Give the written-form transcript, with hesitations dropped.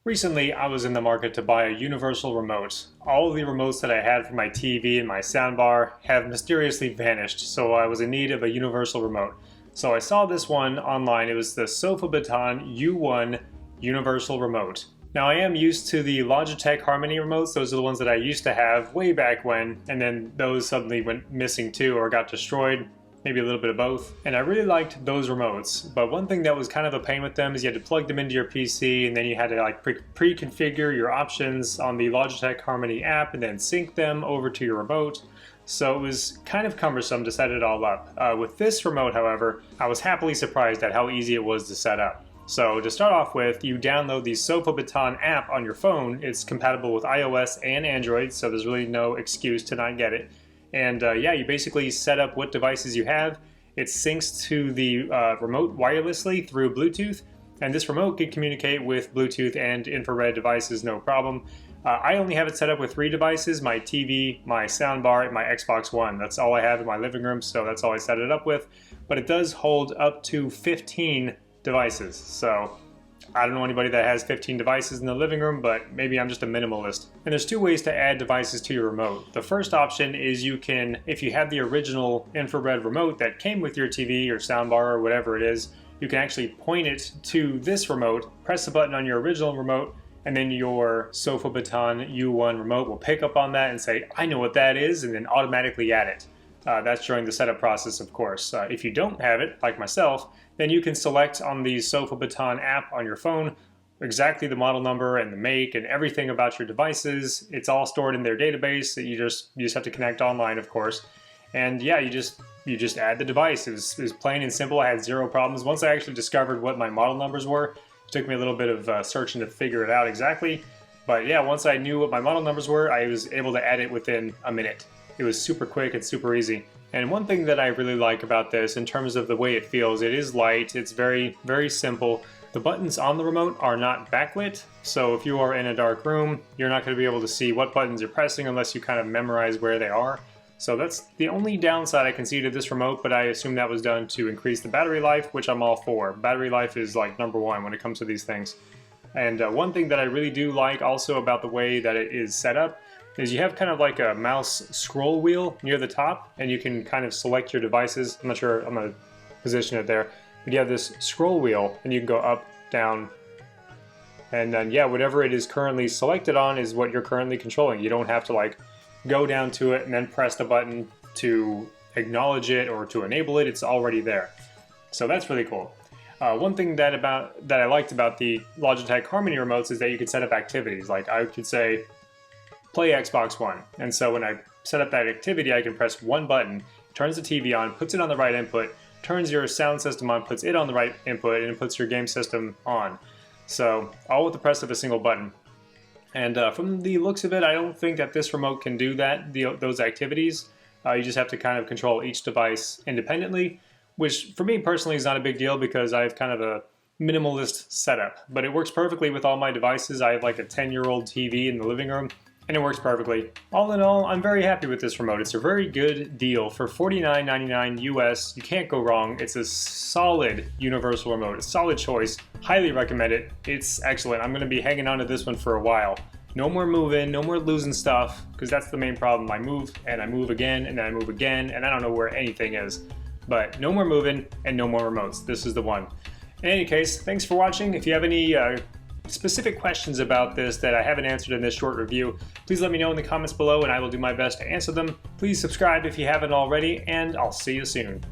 Recently, I was in the market to buy a universal remote. All of the remotes that I had for my TV and my soundbar have mysteriously vanished, so I was in need of a universal remote. So I saw this one online. It was the SofaBaton U1 universal remote. Now I am used to the Logitech Harmony remotes. Those are the ones that I used to have way back when, and then those suddenly went missing too or got destroyed. Maybe a little bit of both. And I really liked those remotes, but one thing that was kind of a pain with them is you had to plug them into your PC, and then you had to like pre-configure your options on the Logitech Harmony app and then sync them over to your remote. So it was kind of cumbersome to set it all up. With this remote, however, I was happily surprised at how easy it was to set up. So to start off with, you download the SofaBaton app on your phone. It's compatible with iOS and Android, so there's really no excuse to not get it. And yeah, you basically set up what devices you have. It syncs to the remote wirelessly through Bluetooth, and this remote can communicate with Bluetooth and infrared devices no problem. I only have it set up with 3 devices: my TV, my soundbar, and my Xbox One. That's all I have in my living room, so that's all I set it up with. But it does hold up to 15 devices, so I don't know anybody that has 15 devices in the living room, but maybe I'm just a minimalist. And there's 2 ways to add devices to your remote. The first option is you can, if you have the original infrared remote that came with your TV or soundbar or whatever it is, you can actually point it to this remote, press the button on your original remote, and then your SofaBaton U1 remote will pick up on that and say, I know what that is, and then automatically add it. That's during the setup process, of course. If you don't have it, like myself, then you can select on the SofaBaton app on your phone exactly the model number and the make and everything about your devices. It's all stored in their database. You just have to connect online, of course. And yeah, you just add the device. It was plain and simple. I had 0 problems. Once I actually discovered what my model numbers were, it took me a little bit of searching to figure it out exactly. But yeah, once I knew what my model numbers were, I was able to add it within a minute. It was super quick and super easy. And one thing that I really like about this in terms of the way it feels, it is light, it's very, very simple. The buttons on the remote are not backlit, so if you are in a dark room, you're not going to be able to see what buttons you're pressing unless you kind of memorize where they are. So that's the only downside I can see to this remote, but I assume that was done to increase the battery life, which I'm all for. Battery life is like #1 when it comes to these things. And one thing that I really do like also about the way that it is set up is you have kind of like a mouse scroll wheel near the top, and you can kind of select your devices. I'm not sure I'm going to position it there, but you have this scroll wheel and you can go up, down, and then yeah, whatever it is currently selected on is what you're currently controlling. You don't have to like go down to it and then press the button to acknowledge it or to enable it. It's already there. So that's really cool. One thing that I liked about the Logitech Harmony remotes is that you could set up activities. Like I could say, play Xbox One. And so when I set up that activity, I can press one button, turns the TV on, puts it on the right input, turns your sound system on, puts it on the right input, and it puts your game system on. So all with the press of a single button. And from the looks of it, I don't think that this remote can do that, those activities. You just have to kind of control each device independently, which for me personally is not a big deal because I have kind of a minimalist setup. But it works perfectly with all my devices. I have like a 10-year-old TV in the living room, and it works perfectly. All in all, I'm very happy with this remote. It's a very good deal. For $49.99 US, you can't go wrong. It's a solid universal remote, a solid choice. Highly recommend it. It's excellent. I'm gonna be hanging on to this one for a while. No more moving, no more losing stuff, because that's the main problem. I move, and I move again, and then I move again, and I don't know where anything is. But no more moving, and no more remotes. This is the one. In any case, thanks for watching. If you have any specific questions about this that I haven't answered in this short review, please let me know in the comments below and I will do my best to answer them. Please subscribe if you haven't already, and I'll see you soon.